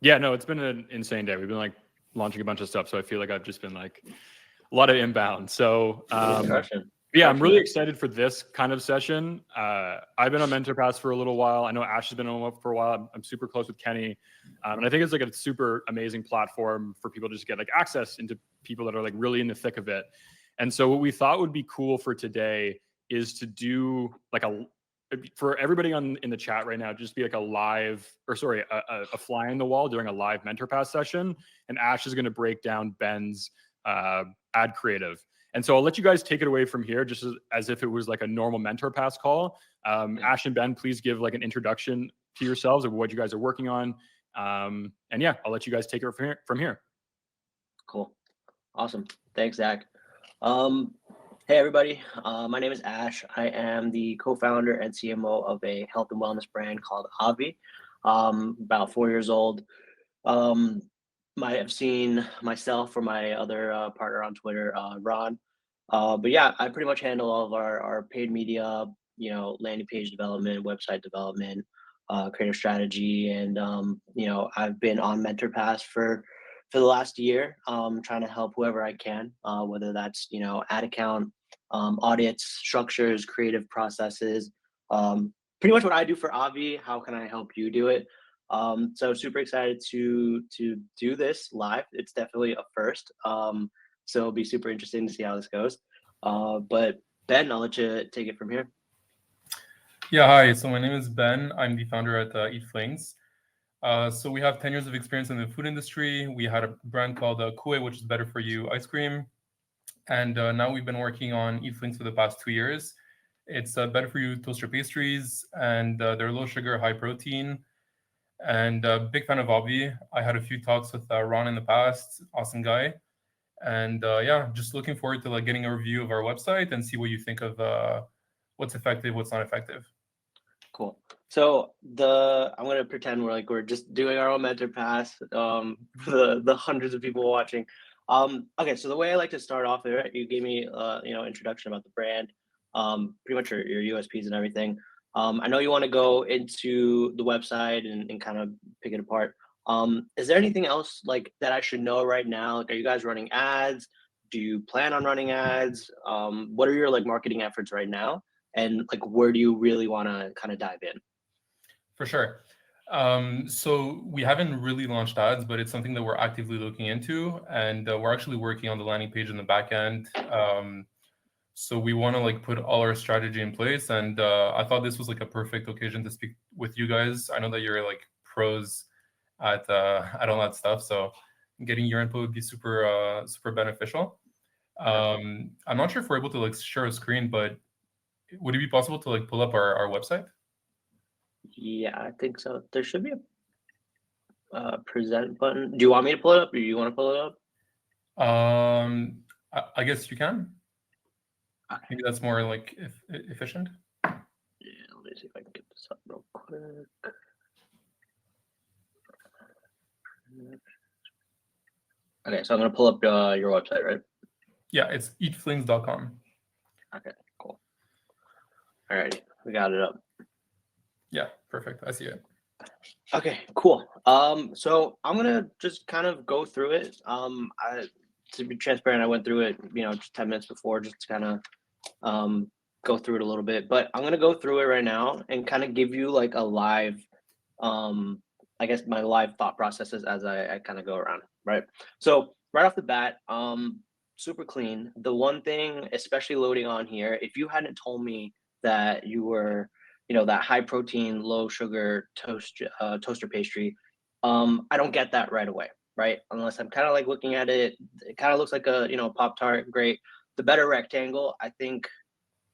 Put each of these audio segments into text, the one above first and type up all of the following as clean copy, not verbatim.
Yeah, no, it's been an insane day. We've been like launching a bunch of stuff, so I feel like I've just been like a lot of inbound. So yeah, I'm really excited for this kind of session. I've been on MentorPass for a little while. I know Ash has been on it for a while. I'm super close with Kenny, and I think it's like a super amazing platform for people to just get like access into people that are like really in the thick of it. And so what we thought would be cool for today is to do like for everybody in the chat right now, just be like a fly on the wall during a live MentorPass session. And Ash is going to break down Ben's ad creative. And so I'll let you guys take it away from here, just as if it was like a normal MentorPass call. Ash and Ben, please give like an introduction to yourselves of what you guys are working on. And yeah, I'll let you guys take it from here. Cool. Awesome. Thanks, Zach. Hey, everybody. My name is Ash. I am the co-founder and CMO of a health and wellness brand called Avi. About 4 years old. Might have seen myself or my other partner on Twitter, Ron. But yeah, I pretty much handle all of our paid media, landing page development, website development, creative strategy. And, I've been on MentorPass for the last year, trying to help whoever I can, whether that's, ad account, audits, structures, creative processes, pretty much what I do for Avi. How can I help you do it? So super excited to do this live. It's definitely a first. So it'll be super interesting to see how this goes. But Ben, I'll let you take it from here. Yeah, hi. So my name is Ben. I'm the founder at Eat Flings. So we have 10 years of experience in the food industry. We had a brand called Kue, which is better for you ice cream. And now we've been working on Eat Flings for the past 2 years. It's better for you toaster pastries, and they're low sugar, high protein. And big fan of Avi. I had a few talks with Ron in the past. Awesome guy. And yeah, just looking forward to like getting a review of our website and see what you think of what's effective, what's not effective. Cool. So I'm gonna pretend we're just doing our own MentorPass for the hundreds of people watching. Okay, so the way I like to start off there, you gave me introduction about the brand, pretty much your USPs and everything. I know you want to go into the website and kind of pick it apart. Is there anything else like that I should know right now? Like, are you guys running ads? Do you plan on running ads? What are your like marketing efforts right now? And like, where do you really want to kind of dive in? For sure. So we haven't really launched ads, but it's something that we're actively looking into, and we're actually working on the landing page in the back end. So we want to like put all our strategy in place, and I thought this was like a perfect occasion to speak with you guys. I know that you're like pros at all that stuff, so getting your input would be super beneficial. I'm not sure if we're able to like share a screen, but would it be possible to like pull up our website? Yeah, I think so. There should be a present button. Do you want me to pull it up, or do you want to pull it up? I guess you can. Okay. Maybe that's more like efficient. Yeah, let me see if I can get this up real quick. Okay, so I'm gonna pull up your website, right? Yeah, it's eatflings.com. Okay, cool. All right, we got it up. Yeah, perfect. I see it. Okay, cool. So I'm gonna just kind of go through it. To be transparent, I went through it, just 10 minutes before, just to kind of go through it a little bit. But I'm gonna go through it right now and kind of give you like a live, I guess my live thought processes as I kind of go around, right? So right off the bat, super clean. The one thing, especially loading on here, if you hadn't told me that you were that high protein, low sugar toaster pastry, I don't get that right away, right? Unless I'm kind of like looking at it, it kind of looks like a Pop-Tart. Great. The better rectangle, I think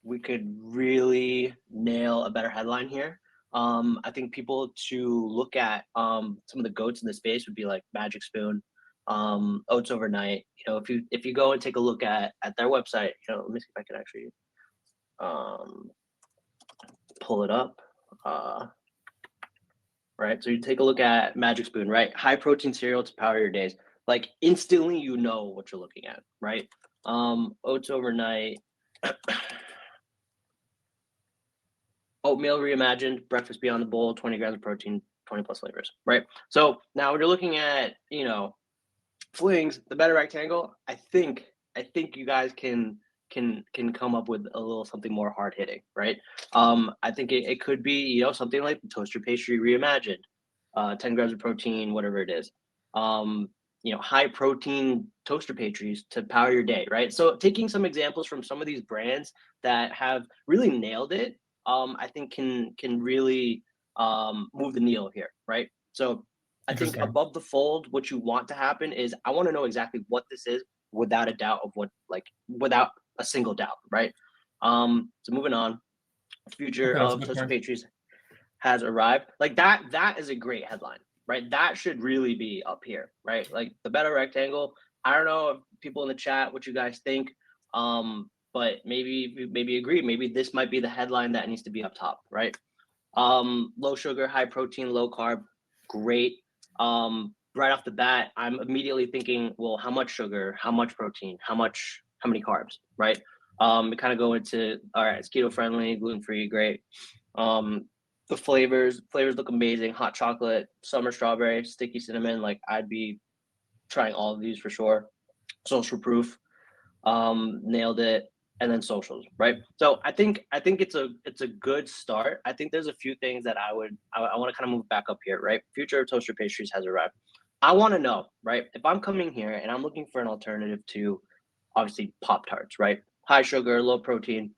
we could really nail a better headline here. I think people to look at some of the goats in the space would be like Magic Spoon, Oats Overnight. If you go and take a look at their website, let me see if I can actually pull it up. Right, so you take a look at Magic Spoon, right? High protein cereal to power your days. Like instantly, you know what you're looking at, right? Oats Overnight, oatmeal reimagined, breakfast beyond the bowl, 20 grams of protein, 20 plus flavors, right? So now when you're looking at, you know, Flings, the better rectangle, I think you guys can come up with a little something more hard hitting, right? I think it could be, you know, something like the toaster pastry reimagined, 10 grams of protein, whatever it is. You know, high protein toaster pastries to power your day, right? So taking some examples from some of these brands that have really nailed it, I think can really move the needle here, right? So I think above the fold, what you want to happen is I want to know exactly what this is without a doubt of what, like without a single doubt, right? So moving on, future of toaster pastries has arrived. Like that is a great headline, right? That should really be up here, right? Like the better rectangle. I don't know if people in the chat what you guys think, but maybe agree. Maybe this might be the headline that needs to be up top, right? Low sugar, high protein, low carb, great. Right off the bat, I'm immediately thinking, well, how much sugar, how much protein, how many carbs, right? We kind of go into, all right, it's keto friendly, gluten free, great. The flavors look amazing. Hot chocolate, summer strawberry, sticky cinnamon. Like I'd be trying all of these for sure. Social proof, nailed it. And then socials, right? So I think it's a good start. I think there's a few things that I want to kind of move back up here, right? Future of toaster pastries has arrived. I want to know, right? If I'm coming here and I'm looking for an alternative to obviously Pop-Tarts, right? High sugar, low protein.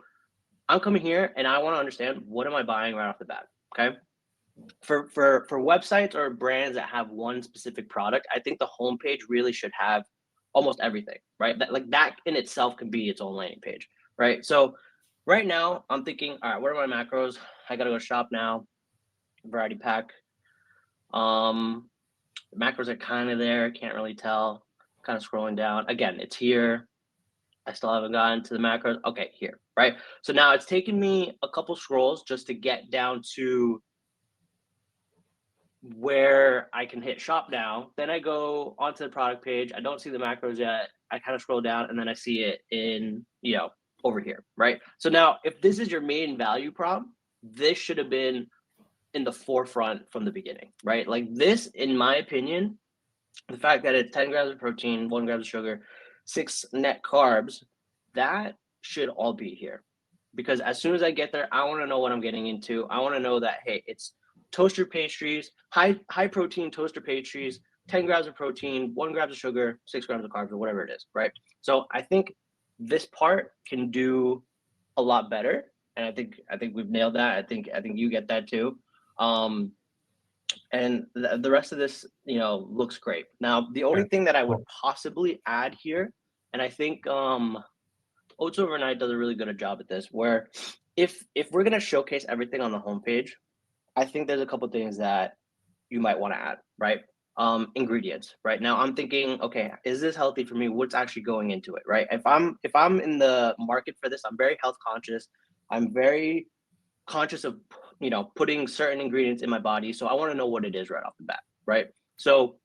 I'm coming here and I want to understand what am I buying right off the bat, okay? For websites or brands that have one specific product, I think the homepage really should have almost everything, right? That in itself can be its own landing page, right? So right now I'm thinking, all right, what are my macros? I gotta go shop now. Variety pack. Macros are kind of there, can't really tell. Kind of scrolling down. Again, it's here. I still haven't gotten to the macros. Okay, here, right? So now it's taken me a couple scrolls just to get down to where I can hit shop now. Then I go onto the product page. I don't see the macros yet. I kind of scroll down and then I see it in, you know, over here, right? So now if this is your main value prop, this should have been in the forefront from the beginning, right? Like this, in my opinion, the fact that it's 10 grams of protein, 1 gram of sugar, 6 net carbs, that should all be here. Because as soon as I get there, I want to know what I'm getting into. I want to know that, hey, it's toaster pastries, high protein toaster pastries, 10 grams of protein, 1 gram of sugar, 6 grams of carbs, or whatever it is, right? So I think this part can do a lot better, and I think we've nailed that. I think you get that too. And the rest of this, you know, looks great. Now, the only thing that I would possibly add here, and I think Oats Overnight does a really good job at this, where if we're gonna showcase everything on the homepage, I think there's a couple things that you might want to add, right? Ingredients, right? Now I'm thinking, okay, is this healthy for me? What's actually going into it, right? If I'm in the market for this, I'm very health conscious. I'm very conscious of, you know, putting certain ingredients in my body. So I want to know what it is right off the bat, right? So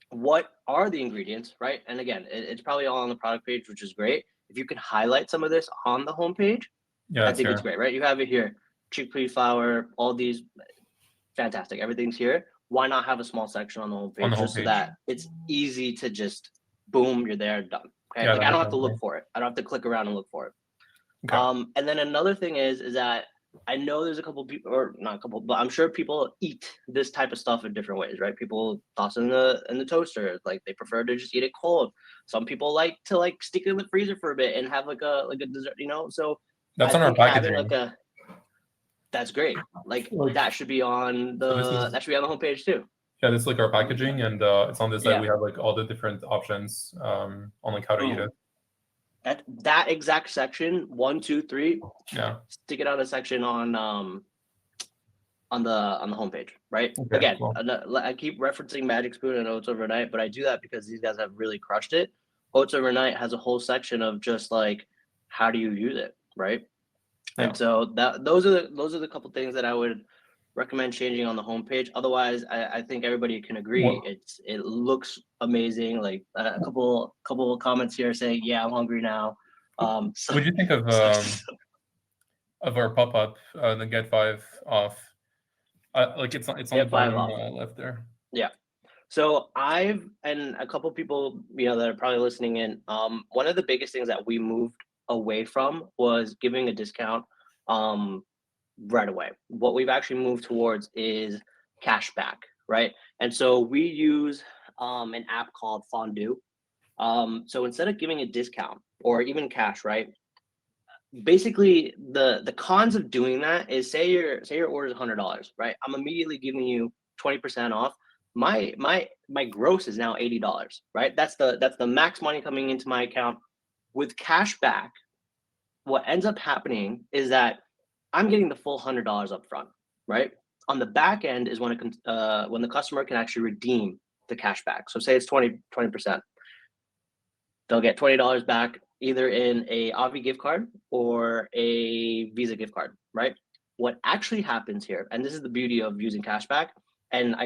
what are the ingredients, right? And again, it's probably all on the product page, which is great. If you can highlight some of this on the homepage, yeah, I think it's great, right? You have it here, chickpea flour, all these, fantastic. Everything's here. Why not have a small section on the homepage just so that it's easy to just boom, you're there, done. Okay, like I don't have to look for it. I don't have to click around and look for it. Okay. And then another thing is that I know there's a couple people, or not a couple, but I'm sure people eat this type of stuff in different ways, right? People toss it in the toaster, like they prefer to just eat it cold. Some people like to like stick it in the freezer for a bit and have like a dessert, you know. So that's on our packaging. That's great. Like that should be on the homepage too. Yeah, this is like our packaging, and it's on this side. We have like all the different options on like how to eat it. At that exact section, 1, 2, 3. Yeah. Stick it on a section on the homepage, right? Okay, again, cool. I keep referencing Magic Spoon and Oats Overnight, but I do that because these guys have really crushed it. Oats Overnight has a whole section of just like how do you use it, right? Yeah. And so those are the couple things that I would recommend changing on the homepage. Otherwise, I think everybody can agree it looks amazing. Like a couple of comments here saying, "Yeah, I'm hungry now." What do you think of our pop-up, the Get 5 off? Like it's on the Yeah, 5 bottom off. left there. Yeah. So and a couple people, that are probably listening in, one of the biggest things that we moved away from was giving a discount right away. What we've actually moved towards is cash back, right? And so we use an app called Fondue. So instead of giving a discount or even cash, right? Basically, the cons of doing that is say your order is $100, right? I'm immediately giving you 20% off. My gross is now $80, right? That's the max money coming into my account. With cash back, what ends up happening is that I'm getting the full $100 up front, right? On the back end is when the customer can actually redeem the cash back. So say it's 20%. They'll get $20 back either in a Avi gift card or a Visa gift card, right? What actually happens here, and this is the beauty of using cashback, and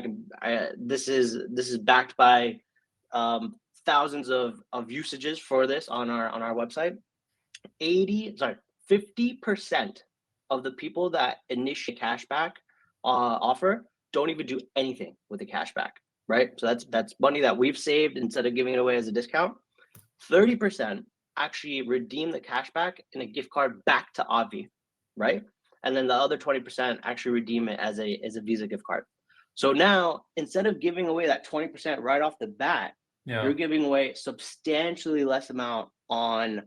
this is backed by thousands of usages for this on our website. 50% of the people that initiate cashback offer don't even do anything with the cashback, right? So that's money that we've saved instead of giving it away as a discount. 30% actually redeem the cashback in a gift card back to Avi, right? And then the other 20% actually redeem it as a Visa gift card. So now instead of giving away that 20% right off the bat, you're giving away substantially less amount on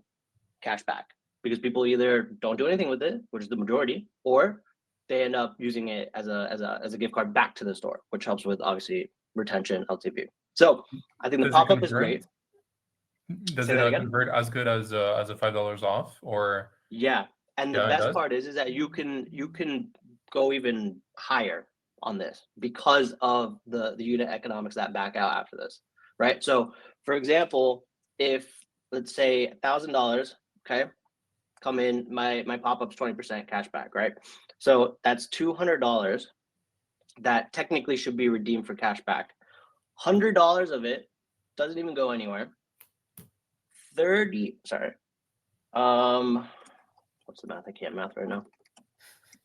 cashback because people either don't do anything with it, which is the majority, or they end up using it as a gift card back to the store, which helps with obviously retention, LTV. So I think the pop-up is great. Does it convert as good as a $5 off, or? Yeah, and the best part is that you can go even higher on this because of the unit economics that back out after this, right? So for example, if let's say $1,000, okay, come in, my pop-up's 20% cash back, right? So that's $200 that technically should be redeemed for cash back. $100 of it doesn't even go anywhere. What's the math? I can't math right now.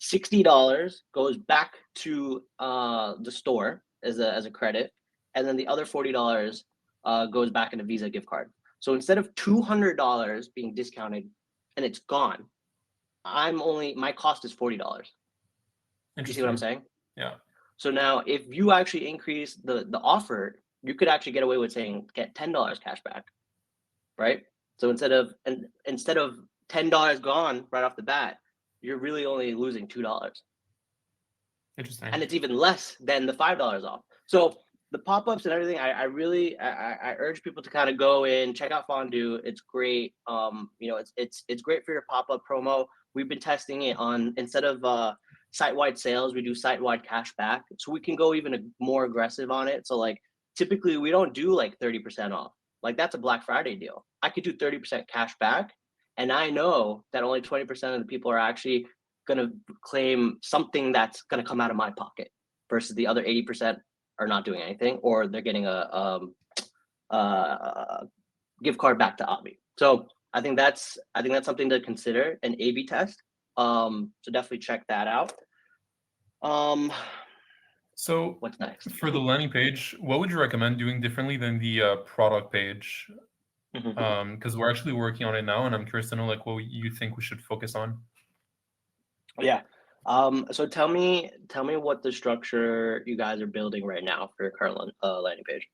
$60 goes back to the store as a credit, and then the other $40 goes back in a Visa gift card. So instead of $200 being discounted and it's gone, my cost is $40. You see what I'm saying? Yeah. So now if you actually increase the offer, you could actually get away with saying get $10 cash back, right? So instead of $10 gone right off the bat, you're really only losing $2. Interesting. And it's even less than the $5 off. So the pop-ups and everything, I really urge people to kind of go in, check out Fondue. It's great. It's great for your pop-up promo. We've been testing it on, instead of site-wide sales, we do site-wide cash back. So we can go even more aggressive on it. So like typically we don't do like 30% off. Like that's a Black Friday deal. I could do 30% cash back, and I know that only 20% of the people are actually going to claim something that's going to come out of my pocket, versus the other 80% are not doing anything, or they're getting a gift card back to Avi. So I think that's something to consider, an A/B test. So definitely check that out. So what's next? For the landing page, what would you recommend doing differently than the product page? Because we're actually working on it now, and I'm curious to know like what you think we should focus on. Yeah. So tell me what the structure you guys are building right now for your current landing page.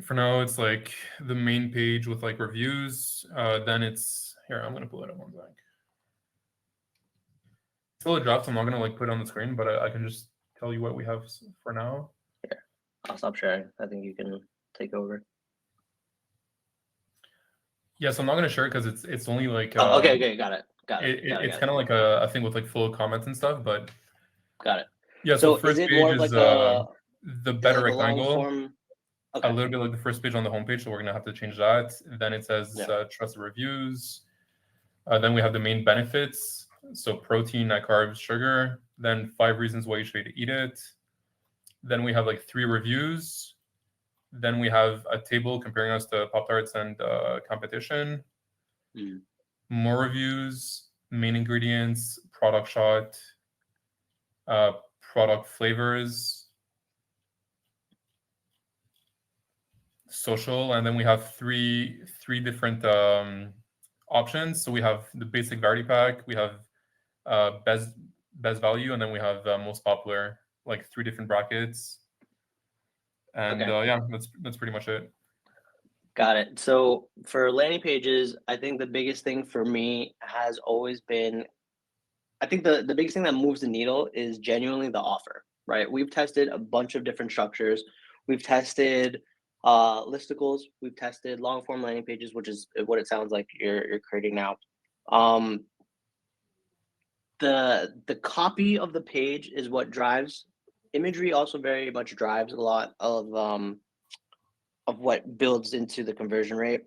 For now, it's like the main page with like reviews. Then it's here. I'm gonna pull it up one sec. Till it drops, I'm not gonna like put it on the screen, but I can just tell you what we have for now. Yeah, I'll stop sharing. I think you can take over. Yeah, so I'm not gonna share it because it's only like. Okay, got it. It's kind of like a thing with like full comments and stuff, but. Got it. Yeah. So first page is like the better rectangle. Okay. A little bit like the first page on the homepage, so we're gonna have to change that. Then it says trusted reviews. Then we have the main benefits. So protein, net carbs, sugar. Then 5 reasons why you should eat it. Then we have like 3 reviews. Then we have a table comparing us to Pop-Tarts and competition. More reviews, main ingredients, product shot. product flavors, social, and then we have three different options. So we have the basic variety pack, we have best value, and then we have most popular, like 3 different brackets. And yeah, that's pretty much it. Got it. So for landing pages, I think the biggest thing for me has always been, I think the biggest thing that moves the needle is genuinely the offer, right? We've tested a bunch of different structures. We've tested listicles. We've tested long form landing pages, which is what it sounds like you're creating now. The copy of the page is what drives. Imagery also very much drives a lot of what builds into the conversion rate.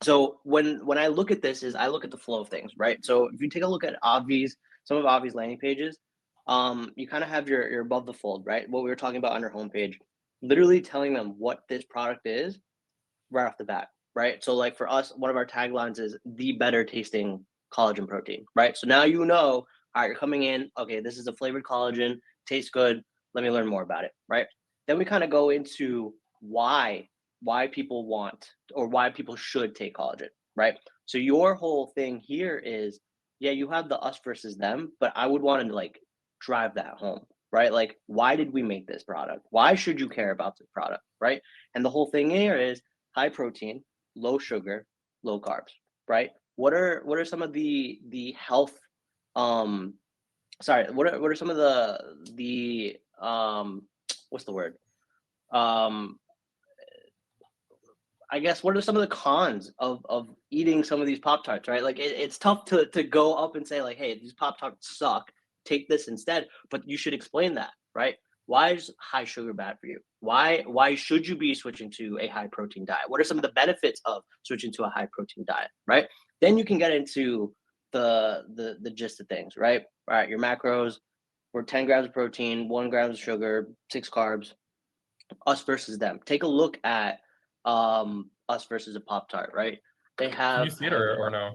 So when I look at this, is I look at the flow of things, right? So if you take a look at some of Avi's landing pages, you kind of have your above the fold, right? What we were talking about on your homepage, literally telling them what this product is right off the bat, right? So like for us, one of our taglines is the better tasting collagen protein, right? So now you know, all right, you're coming in, okay, this is a flavored collagen, tastes good, let me learn more about it, right? Then we kind of go into why people want or why people should take collagen, right? So your whole thing here is, yeah, you have the us versus them, but I would want to like drive that home, right? Like, why did we make this product? Why should you care about this product, right? And the whole thing here is high protein, low sugar, low carbs, right? What are some of the health sorry, what are some of the what's the word? I guess what are some of the cons of eating some of these Pop-Tarts, right? Like it's tough to go up and say like, hey, these Pop-Tarts suck, take this instead, but you should explain that, right? Why is high sugar bad for you? Why should you be switching to a high protein diet? What are some of the benefits of switching to a high protein diet, right? Then you can get into the gist of things, right? All right, your macros were 10 grams of protein, 1 gram of sugar, 6 carbs, us versus them. Take a look at us versus a Pop-Tart, right? They have. Can you see it or no?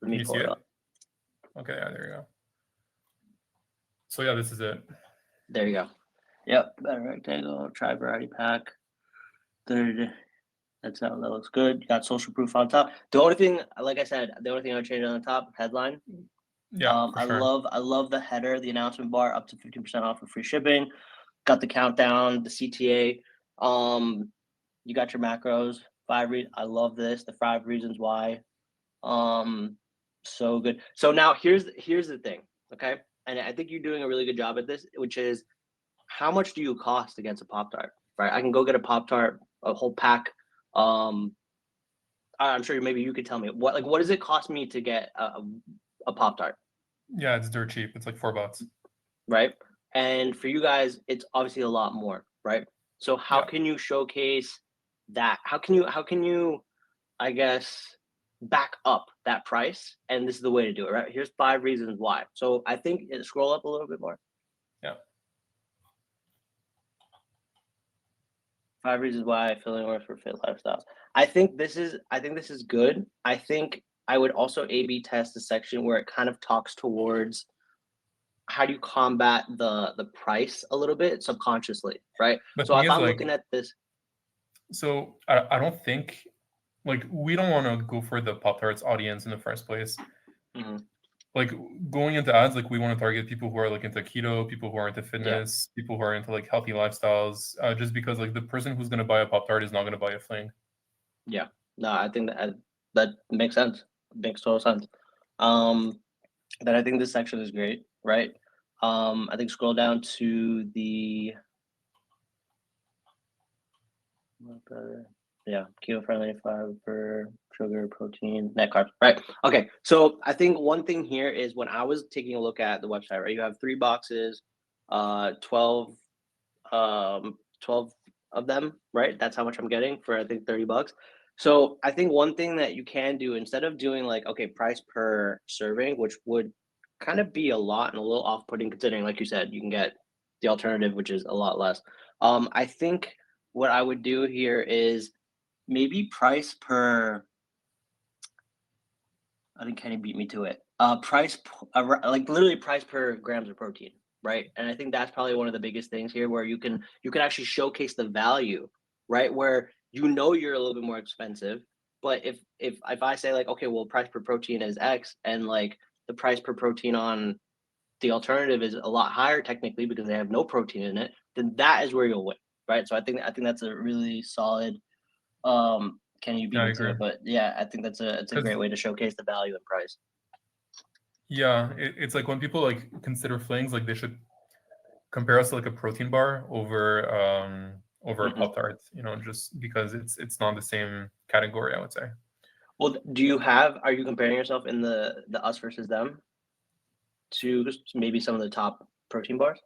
Let me pull it up. Okay, yeah, there you go. So yeah, this is it. There you go. Yep, better rectangle, try variety pack. That's how that looks good. You got social proof on top. The only thing, like I said, the only thing I would change on the top, headline. Yeah, I love the header, the announcement bar, up to 15% off of free shipping. Got the countdown, the CTA. You got your macros. I love this. The 5 reasons why. So good. So now here's the thing, okay? And I think you're doing a really good job at this, which is how much do you cost against a Pop-Tart, right? I can go get a Pop-Tart, a whole pack. I'm sure maybe you could tell me what does it cost me to get a Pop-Tart? Yeah, it's dirt cheap. It's like $4. Right. And for you guys, it's obviously a lot more, right? So how can you showcase that? How can you, I guess, back up that price? And this is the way to do it, right? Here's 5 reasons why. So I think scroll up a little bit more. Yeah. 5 reasons why filling orders for fit lifestyles. I think this is good. I think I would also A/B test the section where it kind of talks towards how do you combat the price a little bit subconsciously, right? So if I'm looking at this, so I don't think like we don't want to go for the Pop-Tarts audience in the first place. Mm-hmm. Like going into ads, like we want to target people who are like into keto, people who are into fitness, people who are into like healthy lifestyles. Just because like the person who's gonna buy a Pop-Tart is not gonna buy a fling. Yeah, no, I think that makes sense. Makes total sense. Then I think this section is great, right? I think scroll down to the keto friendly, fiber, sugar, protein, net carbs, right? Okay, so I think one thing here is when I was taking a look at the website, right? You have 3 boxes, 12 of them, right? That's how much I'm getting for I think $30. So I think one thing that you can do instead of doing like, okay, price per serving, which would kind of be a lot and a little off-putting considering, like you said, you can get the alternative, which is a lot less. I think what I would do here is maybe price per, I think Kenny beat me to it. like literally price per grams of protein, right? And I think that's probably one of the biggest things here, where you can actually showcase the value, right? Where you're a little bit more expensive, but if I say like, okay, well, price per protein is X, and like the price per protein on the alternative is a lot higher technically because they have no protein in it, then that is where you'll win, right? So I think that's a really solid. Can you beat Yeah, I me to agree. it? But yeah, I think it's a 'Cause- great way to showcase the value and price. Yeah, it's like when people like consider flings, like they should compare us to like a protein bar over a Pop Tart, just because it's not the same category, I would say. Well, are you comparing yourself in the us versus them to maybe some of the top protein bars?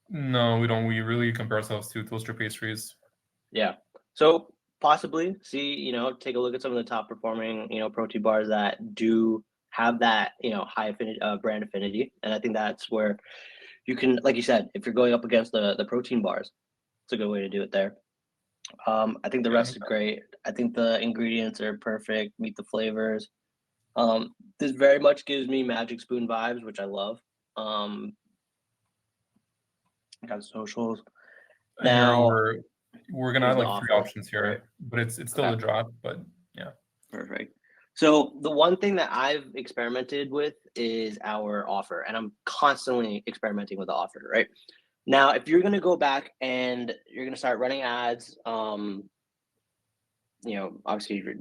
No, we don't. We really compare ourselves to toaster pastries. Yeah. So possibly take a look at some of the top performing, protein bars that do have that, high affinity, brand affinity. And I think that's where you can, like you said, if you're going up against the protein bars, it's a good way to do it there. I think the Yeah. rest is great. I think the ingredients are perfect, meet the flavors. This very much gives me Magic Spoon vibes, which I love. Got socials. And here Now, we're gonna here's have the like three offer, options here, right? but it's still Okay. a drop, but yeah. Perfect. So the one thing that I've experimented with is our offer, and I'm constantly experimenting with the offer, right? Now, if you're gonna go back and you're gonna start running ads, obviously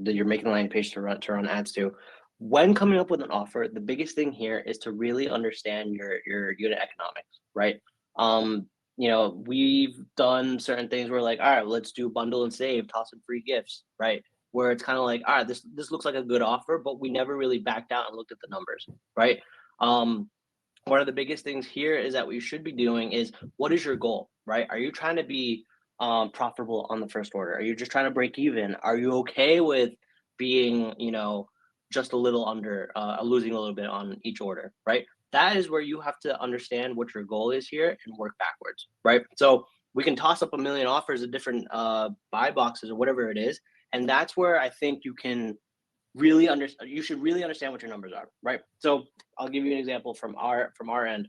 you're making a landing page to run ads to. When coming up with an offer, the biggest thing here is to really understand your unit economics, right? We've done certain things where like, all right, let's do bundle and save, toss in free gifts, right? Where it's kind of like, all right, this looks like a good offer, but we never really backed out and looked at the numbers, right? One of the biggest things here is that what you should be doing is, what is your goal, right? Are you trying to be profitable on the first order? Are you just trying to break even? Are you okay with being, just a little under, losing a little bit on each order, right? That is where you have to understand what your goal is here and work backwards, right? So we can toss up a million offers of different buy boxes or whatever it is, and that's where I think you should really understand what your numbers are, right? So I'll give you an example from our end.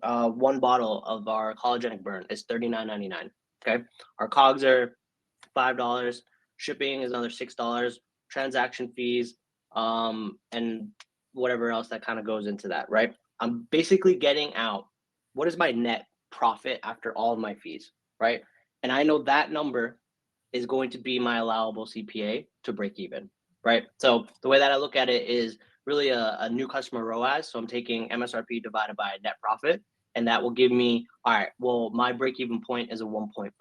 One bottle of our collagen burn is $39.99. Okay, our cogs are $5. Shipping is another $6. Transaction fees, and whatever else that kind of goes into that, right? I'm basically getting out what is my net profit after all of my fees, right? And I know that number is going to be my allowable CPA to break even, right? So the way that I look at it is really a new customer ROAS. So I'm taking MSRP divided by net profit, and that will give me, all right, well, my break even point is a 1.5,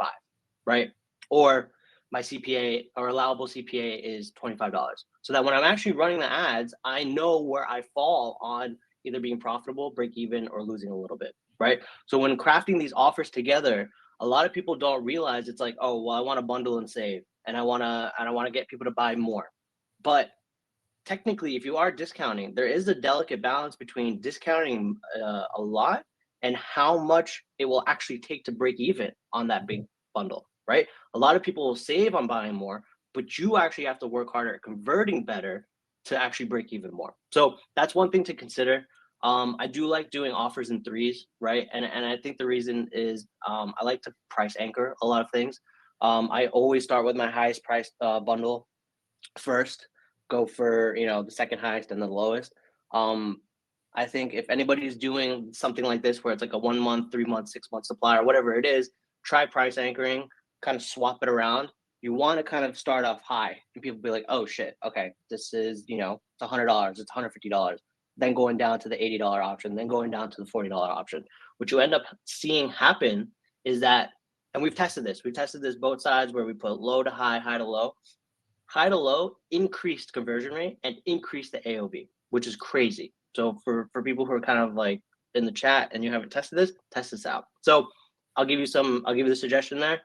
right? Or my CPA or allowable CPA is $25. So that when I'm actually running the ads, I know where I fall on either being profitable, break even, or losing a little bit, right? So when crafting these offers together, a lot of people don't realize it's like, oh, well, I want to bundle and save, and I want to get people to buy more. But technically, if you are discounting, there is a delicate balance between discounting a lot and how much it will actually take to break even on that big bundle, right? A lot of people will save on buying more, but you actually have to work harder at converting better to actually break even more. So that's one thing to consider. I do like doing offers in threes, right? And I think the reason is I like to price anchor a lot of things. I always start with my highest price bundle first, go for the second highest and the lowest. I think if anybody's doing something like this where it's like a 1 month, 3 month, 6 month supply or whatever it is, try price anchoring, kind of swap it around. You want to kind of start off high and people be like, oh shit, okay, this is it's $100, it's $150, then going down to the $80 option, then going down to the $40 option. What you end up seeing happen is that, and we've tested this both sides, where we put low to high, high to low. High to low increased conversion rate and increased the AOV, which is crazy. So for people who are kind of like in the chat and you haven't tested this, test this out. So I'll give you the suggestion there.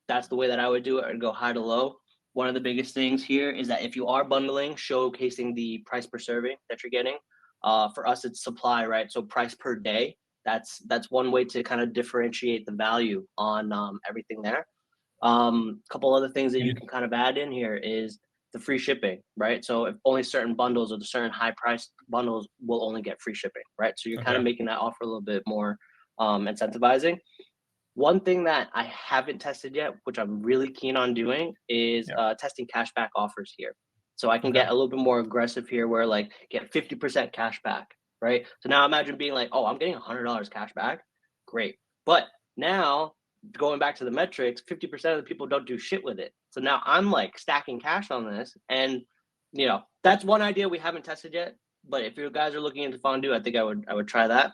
That's the way that I would do it. I'd go high to low. One of the biggest things here is that if you are bundling, showcasing the price per serving that you're getting. For us, it's supply, right? So price per day. That's one way to kind of differentiate the value on everything there. Couple other things that you can kind of add in here is the free shipping, right? So if only certain bundles or the certain high priced bundles will only get free shipping, right? So you're kind of making that offer a little bit more incentivizing. One thing that I haven't tested yet, which I'm really keen on doing, is testing cashback offers here. So I can get a little bit more aggressive here, where like get 50% cash back, right? So now imagine being like, oh, I'm getting $100 cash back, great. But now going back to the metrics, 50% of the people don't do shit with it. So now I'm like stacking cash on this, and that's one idea we haven't tested yet. But if you guys are looking into fondue, I think I would try that.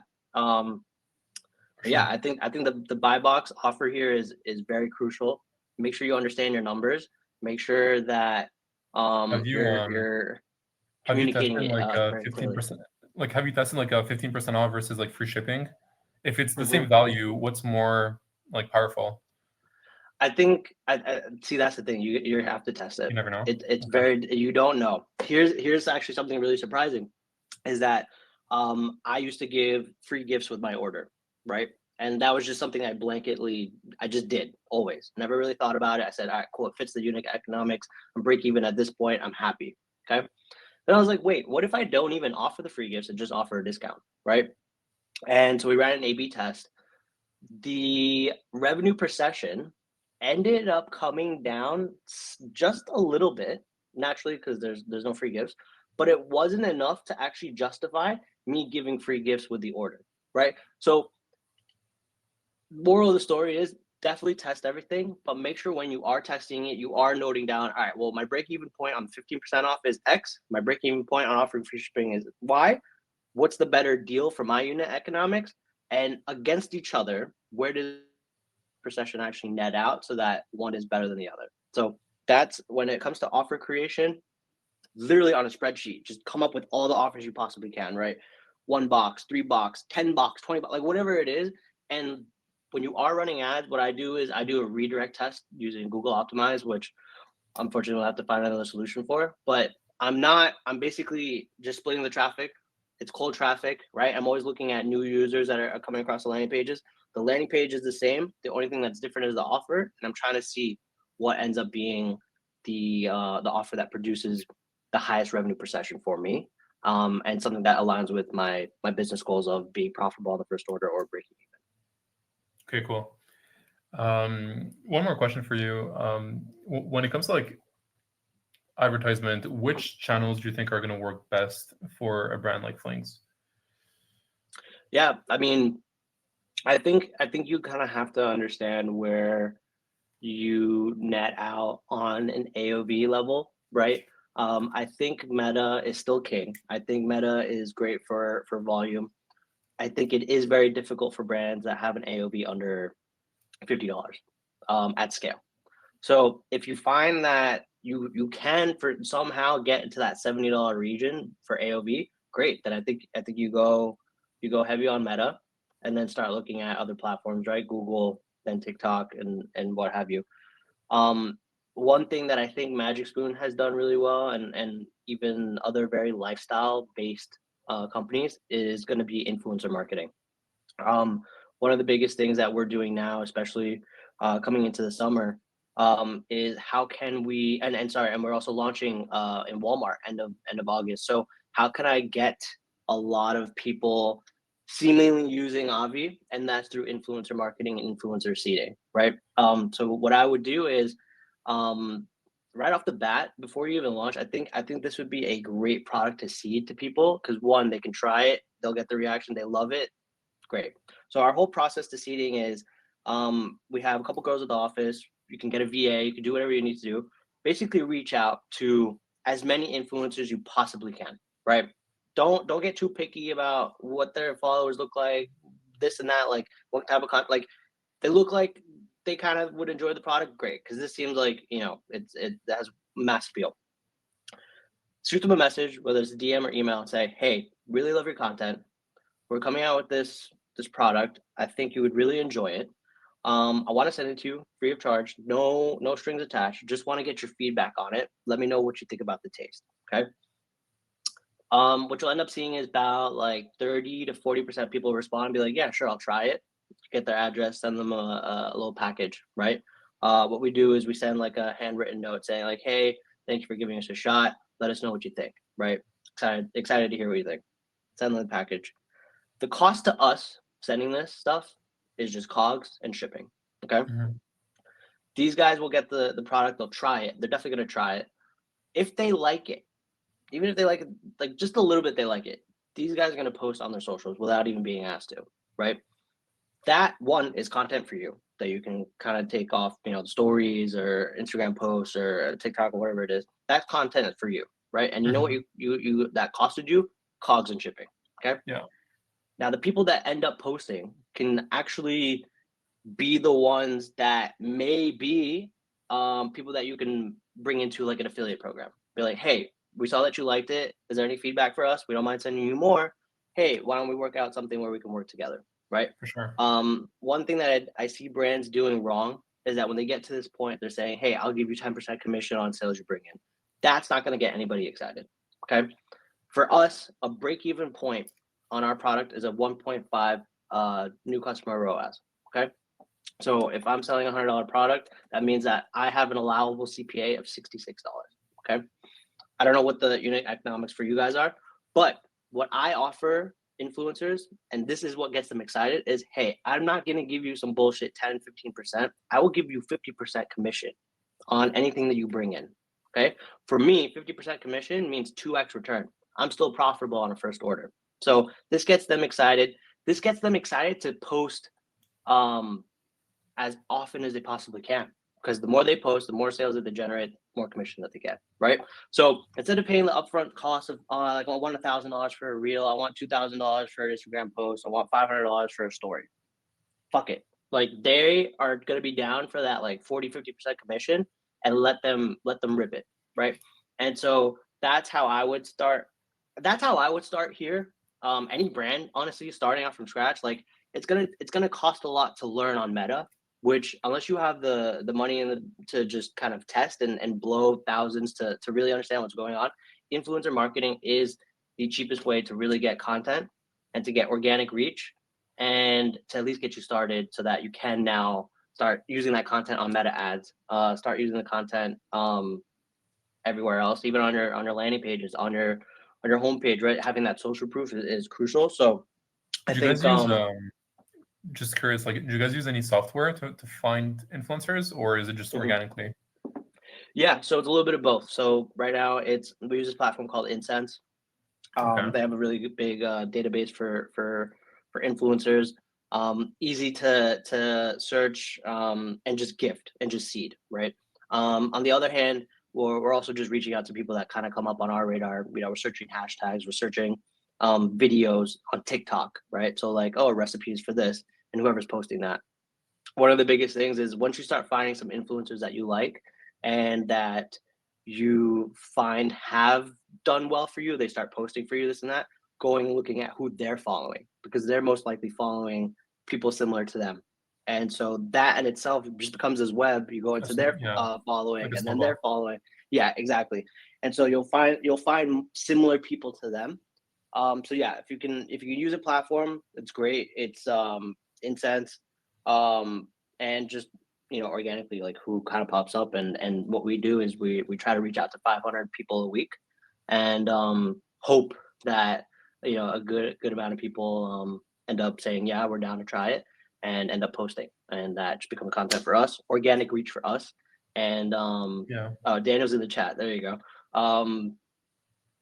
Yeah, I think the buy box offer here is very crucial. Make sure you understand your numbers. Make sure that you're communicating it very clearly. 15%? Like, have you tested like a 15% off versus like free shipping? If it's the same Mhm. value, what's more like powerful? I think I see, that's the thing. You have to test it. You never know. It's very, you don't know. Here's actually something really surprising, is that I used to give free gifts with my order, right? And that was just something I just did always. Never really thought about it. I said, all right, cool. It fits the unit economics. I'm break even at this point. I'm happy. Okay. Then I was like, wait, what if I don't even offer the free gifts and just offer a discount, right? And so we ran an A/B test. The revenue per session ended up coming down just a little bit, naturally, because there's no free gifts, but it wasn't enough to actually justify me giving free gifts with the order, right? So moral of the story is definitely test everything, but make sure when you are testing it, you are noting down, all right, well, my break-even point on 15% off is X. My break-even point on offering free shipping is Y. What's the better deal for my unit economics? And against each other, where does per session actually net out so that one is better than the other? So that's when it comes to offer creation, literally on a spreadsheet, just come up with all the offers you possibly can, right? 1 box, 3 box, 10 box, 20 box, like whatever it is. And when you are running ads, what I do is I do a redirect test using Google Optimize, which unfortunately we'll have to find another solution for. But I'm basically just splitting the traffic. It's cold traffic, right? I'm always looking at new users that are coming across the landing pages. The landing page is the same. The only thing that's different is the offer. And I'm trying to see what ends up being the offer that produces the highest revenue per session for me. And something that aligns with my business goals of being profitable on the first order or breaking even. Okay, cool. One more question for you. When it comes to like advertisement, which channels do you think are going to work best for a brand like Flings? Yeah, I mean, I think you kind of have to understand where you net out on an AOV level, right? I think Meta is still king. I think Meta is great for volume. I think it is very difficult for brands that have an AOV under $50 at scale. So if you find that you can for somehow get into that $70 region for AOV, great. Then I think you go heavy on Meta, and then start looking at other platforms, right? Google, then TikTok, and what have you. One thing that I think Magic Spoon has done really well, and even other very lifestyle based companies, is going to be influencer marketing. One of the biggest things that we're doing now, especially coming into the summer, is how can we, and we're also launching in Walmart end of August. So how can I get a lot of people seemingly using Avi, and that's through influencer marketing and influencer seeding, right? So what I would do is, right off the bat, before you even launch, I think this would be a great product to seed to people, because one, they can try it, they'll get the reaction, they love it, great. So our whole process to seeding is, we have a couple girls at the office. You can get a VA, you can do whatever you need to do. Basically reach out to as many influencers you possibly can, right? Don't get too picky about what their followers look like, this and that, like what type of content, like they look like they kind of would enjoy the product, great, because this seems like, it has mass appeal. Shoot them a message, whether it's a DM or email, and say, hey, really love your content. We're coming out with this product. I think you would really enjoy it. I want to send it to you free of charge, no strings attached. Just want to get your feedback on it. Let me know what you think about the taste. Okay. What you'll end up seeing is about like 30 to 40% people respond and be like, yeah, sure, I'll try it. Get their address, send them a little package, right? What we do is we send like a handwritten note saying like, hey, Thank you for giving us a shot. Let us know what you think, right? Excited to hear what you think. Send the package. The cost to us sending this stuff is just cogs and shipping. Okay. These guys will get the product. They'll try it. They're definitely going to try it. If they like it, even if they like it, like just a little bit, they like it, these guys are going to post on their socials without even being asked to, right? That one is content for you that you can kind of take off, the stories or Instagram posts or TikTok or whatever it is. That content is for you, right? And you know what you that costed you? Cogs and shipping. Okay. Yeah. Now the people that end up posting can actually be the ones that may be people that you can bring into like an affiliate program. Be like, hey, we saw that you liked it. Is there any feedback for us? We don't mind sending you more. Hey, why don't we work out something where we can work together, right? For sure. One thing that I see brands doing wrong is that when they get to this point, they're saying, hey, I'll give you 10% commission on sales you bring in. That's not going to get anybody excited, okay? For us, a break-even point on our product is a 1.5 new customer ROAS, okay? So if I'm selling a $100 product, that means that I have an allowable CPA of $66, okay? I don't know what the unit economics for you guys are, but what I offer influencers, and this is what gets them excited, is, hey, I'm not going to give you some bullshit 10, 15%. I will give you 50% commission on anything that you bring in, okay? For me, 50% commission means 2x return. I'm still profitable on a first order. So this gets them excited. This gets them excited to post as often as they possibly can, because the more they post, the more sales that they generate, more commission that they get, right? So instead of paying the upfront cost of like I want $1,000 for a reel, I want $2,000 for an Instagram post, I want $500 for a story. Fuck it. Like they are going to be down for that like 40-50% commission, and let them rip it, right? And so that's how I would start. That's how I would start here. Any brand, honestly, starting out from scratch, like it's gonna cost a lot to learn on Meta, which unless you have the money to just kind of test and blow thousands to really understand what's going on, influencer marketing is the cheapest way to really get content and to get organic reach and to at least get you started so that you can now start using that content on Meta ads, start using the content everywhere else, even on your landing pages, on your homepage, right? Having that social proof is crucial. So I think just curious, like, do you guys use any software to find influencers, or is it just organically? Yeah, so it's a little bit of both. So right now we use this platform called Incense. They have a really big database for influencers. Easy to search and just gift and just seed, right? On the other hand, we're also just reaching out to people that kind of come up on our radar. We're searching hashtags, we're searching videos on TikTok, right? So like, oh, recipes for this, and whoever's posting that. One of the biggest things is once you start finding some influencers that you like and that you find have done well for you, they start posting for you, this and that, going and looking at who they're following, because they're most likely following people similar to them. And so that in itself just becomes this web. You go into their following, and then they're following. Yeah, exactly. And so you'll find similar people to them. So yeah, if you can use a platform, it's great. It's Incense, and just organically, like who kind of pops up, and what we do is we try to reach out to 500 people a week, and hope that a good amount of people end up saying, yeah, we're down to try it, and end up posting, and that just becomes content for us, organic reach for us. And Daniel's in the chat, there you go.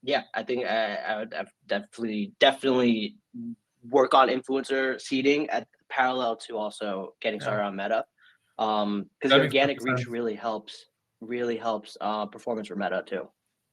Yeah, I think I would definitely work on influencer seeding at parallel to also getting started on Meta, because organic reach really helps performance for Meta too.